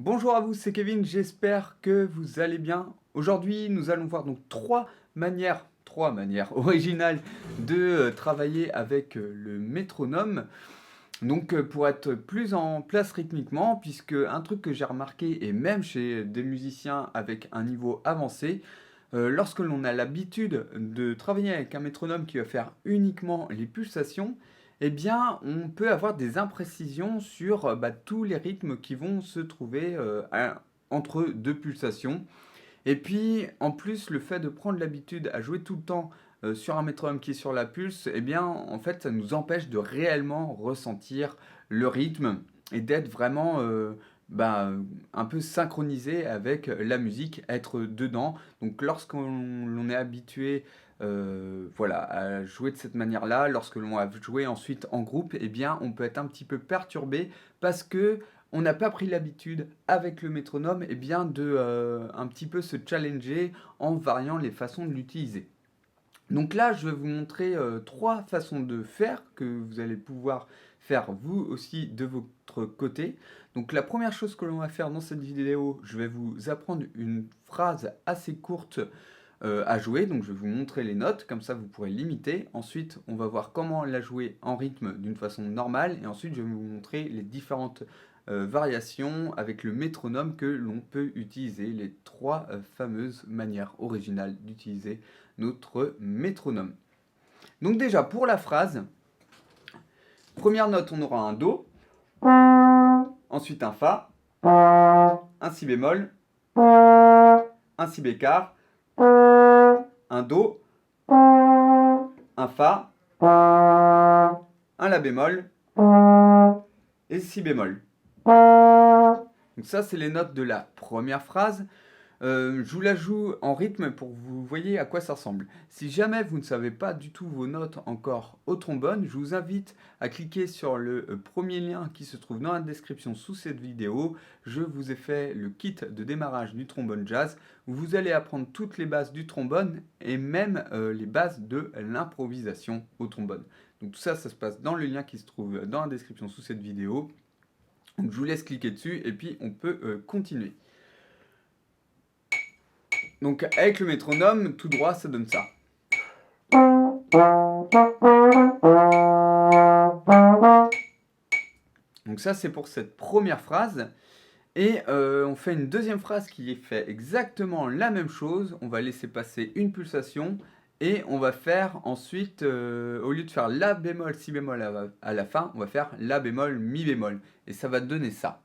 Bonjour à vous, c'est Kevin, j'espère que vous allez bien. Aujourd'hui, nous allons voir donc trois manières originales de travailler avec le métronome. Donc pour être plus en place rythmiquement, puisque un truc que j'ai remarqué, et même chez des musiciens avec un niveau avancé, lorsque l'on a l'habitude de travailler avec un métronome qui va faire uniquement les pulsations, eh bien, on peut avoir des imprécisions sur tous les rythmes qui vont se trouver entre deux pulsations. Et puis, en plus, le fait de prendre l'habitude à jouer tout le temps sur un métronome qui est sur la pulse, eh bien, en fait, ça nous empêche de réellement ressentir le rythme et d'être vraiment un peu synchronisé avec la musique, être dedans. Donc, lorsqu'on l'on est habitué voilà, à jouer de cette manière-là, lorsque l'on a joué ensuite en groupe, eh bien, on peut être un petit peu perturbé parce que on n'a pas pris l'habitude avec le métronome eh bien, de un petit peu se challenger en variant les façons de l'utiliser. Donc là, je vais vous montrer trois façons de faire que vous allez pouvoir faire vous aussi de votre côté. Donc la première chose que l'on va faire dans cette vidéo, je vais vous apprendre une phrase assez courte à jouer. Donc je vais vous montrer les notes, comme ça vous pourrez l'imiter. Ensuite, on va voir comment la jouer en rythme d'une façon normale. Et ensuite, je vais vous montrer les différentes variations avec le métronome que l'on peut utiliser, les trois fameuses manières originales d'utiliser notre métronome. Donc déjà, pour la phrase, première note, on aura un Do, ensuite un Fa, un Si bémol, un Si bécard, un Do, un Fa, un La bémol et Si bémol. Donc ça, c'est les notes de la première phrase. Je vous la joue en rythme pour que vous voyez à quoi ça ressemble. Si jamais vous ne savez pas du tout vos notes encore au trombone, je vous invite à cliquer sur le premier lien qui se trouve dans la description sous cette vidéo. Je vous ai fait le kit de démarrage du trombone jazz où vous allez apprendre toutes les bases du trombone et même les bases de l'improvisation au trombone. Donc tout ça, ça se passe dans le lien qui se trouve dans la description sous cette vidéo. Donc je vous laisse cliquer dessus et puis on peut continuer. Donc avec le métronome, tout droit, ça donne ça. Donc ça, c'est pour cette première phrase. Et on fait une deuxième phrase qui fait exactement la même chose. On va laisser passer une pulsation et on va faire ensuite, au lieu de faire La bémol, Si bémol à la fin, on va faire La bémol, Mi bémol. Et ça va donner ça.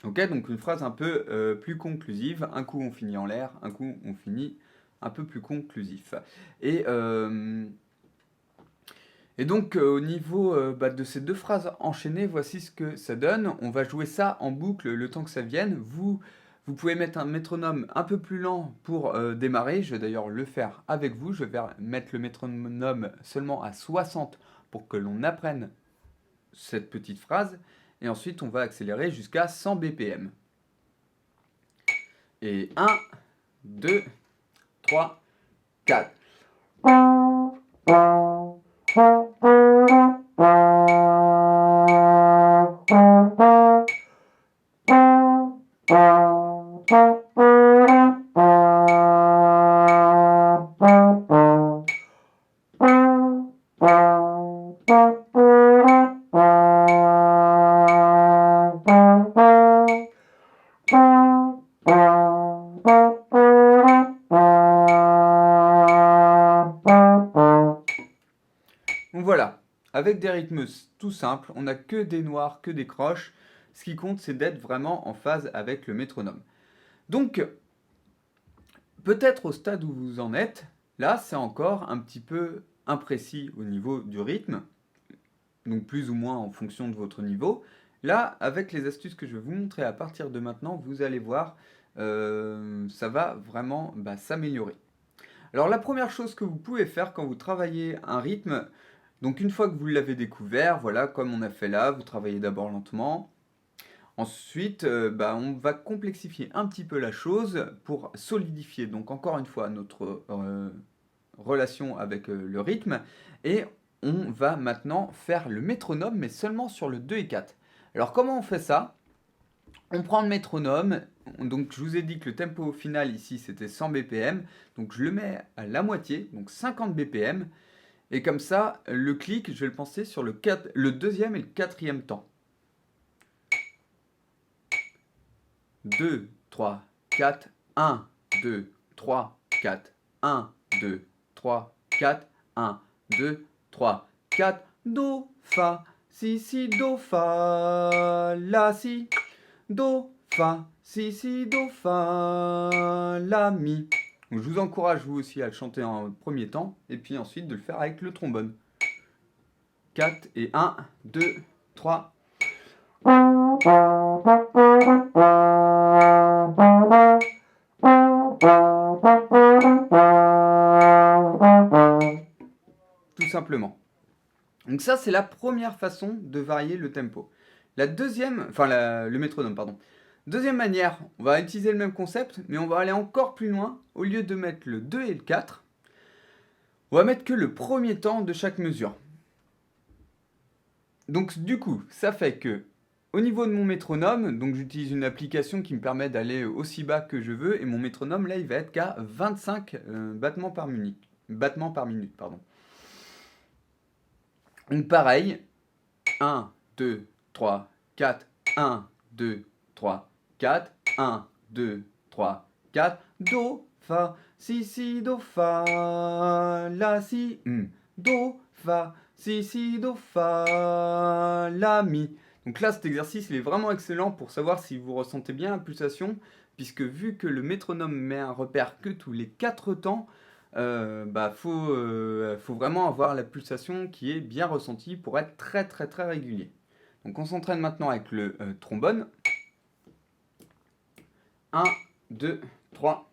Ok, donc une phrase un peu plus conclusive. Un coup on finit en l'air, un coup on finit un peu plus conclusif. Et, donc au niveau de ces deux phrases enchaînées, voici ce que ça donne. On va jouer ça en boucle le temps que ça vienne. Vous pouvez mettre un métronome un peu plus lent pour démarrer. Je vais d'ailleurs le faire avec vous. Je vais mettre le métronome seulement à 60 pour que l'on apprenne cette petite phrase. Et ensuite, on va accélérer jusqu'à 100 BPM. Et 1, 2, 3, 4. Donc voilà, avec des rythmes tout simples, on n'a que des noirs, que des croches. Ce qui compte, c'est d'être vraiment en phase avec le métronome. Donc, peut-être au stade où vous en êtes, là, c'est encore un petit peu imprécis au niveau du rythme, donc plus ou moins en fonction de votre niveau. Là, avec les astuces que je vais vous montrer à partir de maintenant, vous allez voir, ça va vraiment s'améliorer. Alors la première chose que vous pouvez faire quand vous travaillez un rythme, donc une fois que vous l'avez découvert, voilà, comme on a fait là, vous travaillez d'abord lentement. Ensuite, on va complexifier un petit peu la chose pour solidifier, donc encore une fois, notre relation avec le rythme. Et on va maintenant faire le métronome, mais seulement sur le 2 et 4. Alors comment on fait ça? On prend le métronome, donc je vous ai dit que le tempo final ici c'était 100 BPM, donc je le mets à la moitié, donc 50 BPM, et comme ça, le clic, je vais le penser sur le deuxième et le quatrième temps. 2, 3, 4, 1, 2, 3, 4, 1, 2, 3, 4, 1, 2, 3, 4, Do, Fa, Si, Do, Fa, La, Si, Do, Fa, Si, Do, Fa, La, Mi. Donc, je vous encourage vous aussi à le chanter en premier temps, et puis ensuite de le faire avec le trombone. 4 et 1, 2, 3. Tout simplement. Donc ça, c'est la première façon de varier le tempo. La deuxième, le métronome, pardon. Deuxième manière, on va utiliser le même concept, mais on va aller encore plus loin. Au lieu de mettre le 2 et le 4, on va mettre que le premier temps de chaque mesure. Donc du coup, ça fait que au niveau de mon métronome, donc j'utilise une application qui me permet d'aller aussi bas que je veux, et mon métronome là, il va être qu'à 25 battements par minute. Pardon. Donc pareil, 1, 2, 3, 4, 1, 2, 3, 4, 1, 2, 3, 4, Do, Fa, Si, Do, Fa, La, Si, Do, Fa, Si, Do, Fa, La, Mi. Donc là, cet exercice, il est vraiment excellent pour savoir si vous ressentez bien la pulsation, puisque vu que le métronome met un repère que tous les 4 temps, faut vraiment avoir la pulsation qui est bien ressentie pour être très très très régulier. Donc on s'entraîne maintenant avec le trombone. 1, 2, 3.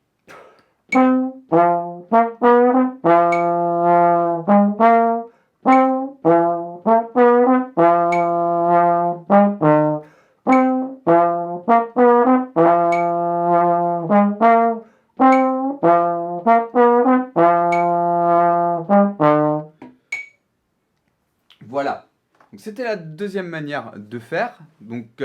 Voilà. Donc c'était la deuxième manière de faire. Donc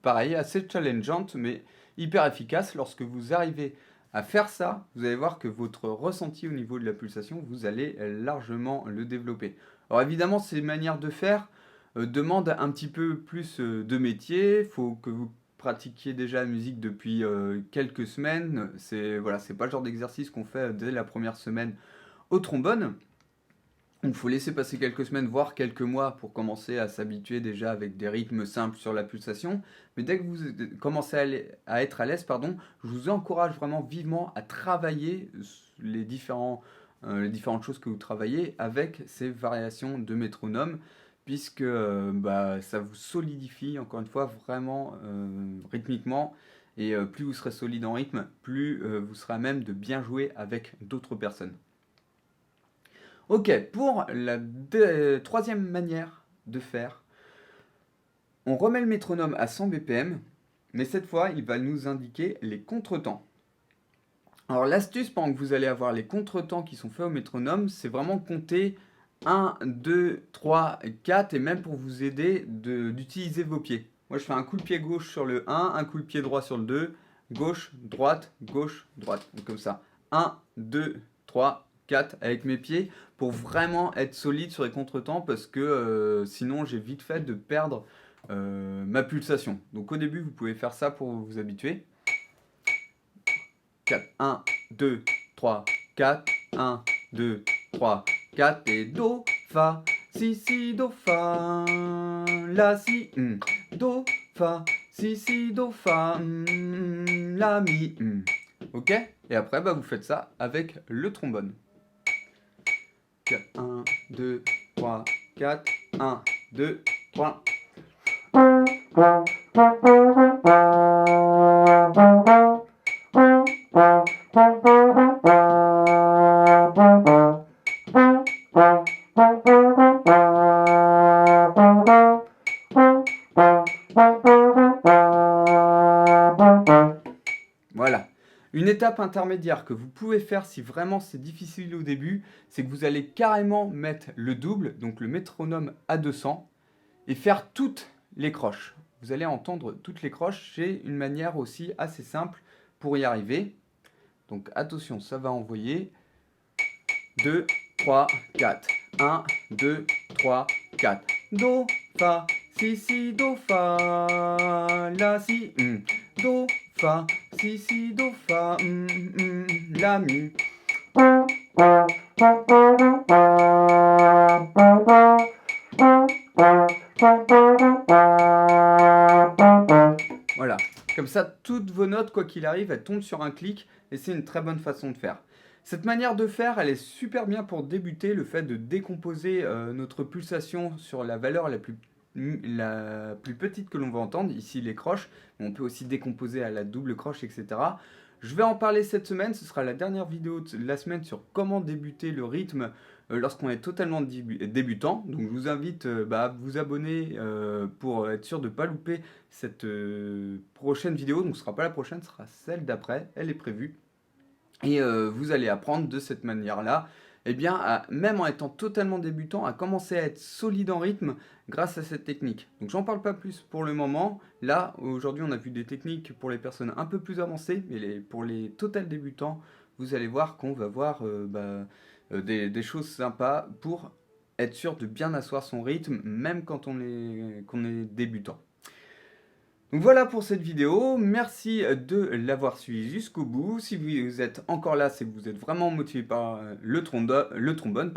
pareil, assez challengeante, mais hyper efficace. Lorsque vous arrivez à faire ça, vous allez voir que votre ressenti au niveau de la pulsation, vous allez largement le développer. Alors évidemment, ces manières de faire demandent un petit peu plus de métier. Il faut que vous pratiquiez déjà la musique depuis quelques semaines. C'est pas le genre d'exercice qu'on fait dès la première semaine au trombone. Il faut laisser passer quelques semaines, voire quelques mois pour commencer à s'habituer déjà avec des rythmes simples sur la pulsation. Mais dès que vous commencez à être à l'aise, je vous encourage vraiment vivement à travailler les différentes choses que vous travaillez avec ces variations de métronome, puisque ça vous solidifie, encore une fois, vraiment rythmiquement. Et plus vous serez solide en rythme, plus vous serez à même de bien jouer avec d'autres personnes. Ok, pour la troisième manière de faire, on remet le métronome à 100 BPM, mais cette fois, il va nous indiquer les contretemps. Alors l'astuce pendant que vous allez avoir les contretemps qui sont faits au métronome, c'est vraiment compter 1, 2, 3, 4, et même pour vous aider d'utiliser vos pieds. Moi, je fais un coup de pied gauche sur le 1, un coup de pied droit sur le 2, gauche, droite, donc comme ça. 1, 2, 3, 4 avec mes pieds pour vraiment être solide sur les contretemps, parce que sinon j'ai vite fait de perdre ma pulsation. Donc au début, vous pouvez faire ça pour vous habituer. 4, 1, 2, 3, 4, 1, 2, 3, 4, et Do, Fa, Si, Do, Fa, La, Si, Do, Fa, Si, Do, Fa, La, Mi. Ok? Et après, vous faites ça avec le trombone. 4, 1, 2, 3, 4, 1, 2, 3. Voilà. Une Une étape intermédiaire que vous pouvez faire si vraiment c'est difficile au début, c'est que vous allez carrément mettre le double, donc le métronome à 200, et faire toutes les croches. Vous allez entendre toutes les croches, c'est une manière aussi assez simple pour y arriver. Donc attention, ça va envoyer 2, 3, 4. 1, 2, 3, 4. Do, fa, si, do, fa, la, si, do, fa, si, do, fa, la, mi. Voilà, comme ça, toutes vos notes, quoi qu'il arrive, elles tombent sur un clic, et c'est une très bonne façon de faire. Cette manière de faire, elle est super bien pour débuter, le fait de décomposer notre pulsation sur la valeur la plus petite que l'on va entendre, ici les croches, mais on peut aussi décomposer à la double croche, etc. Je vais en parler cette semaine, ce sera la dernière vidéo de la semaine sur comment débuter le rythme lorsqu'on est totalement débutant. Donc je vous invite à vous abonner pour être sûr de ne pas louper cette prochaine vidéo. Donc ce ne sera pas la prochaine, ce sera celle d'après, elle est prévue. Et vous allez apprendre de cette manière-là, eh bien, même en étant totalement débutant, à commencer à être solide en rythme grâce à cette technique. Donc j'en parle pas plus pour le moment. Là, aujourd'hui, on a vu des techniques pour les personnes un peu plus avancées, mais pour les total débutants, vous allez voir qu'on va voir des choses sympas pour être sûr de bien asseoir son rythme, même quand qu'on est débutant. Donc voilà pour cette vidéo, merci de l'avoir suivi jusqu'au bout. Si vous êtes encore là, c'est que vous êtes vraiment motivé par le trombone.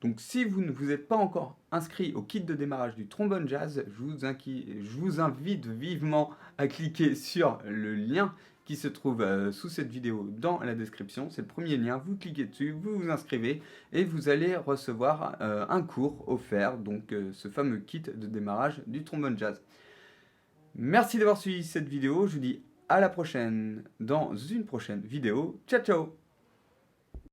Donc si vous ne vous êtes pas encore inscrit au kit de démarrage du trombone jazz, je vous invite vivement à cliquer sur le lien qui se trouve sous cette vidéo dans la description. C'est le premier lien, vous cliquez dessus, vous vous inscrivez et vous allez recevoir un cours offert, donc ce fameux kit de démarrage du trombone jazz. Merci d'avoir suivi cette vidéo, je vous dis à la prochaine dans une prochaine vidéo. Ciao ciao!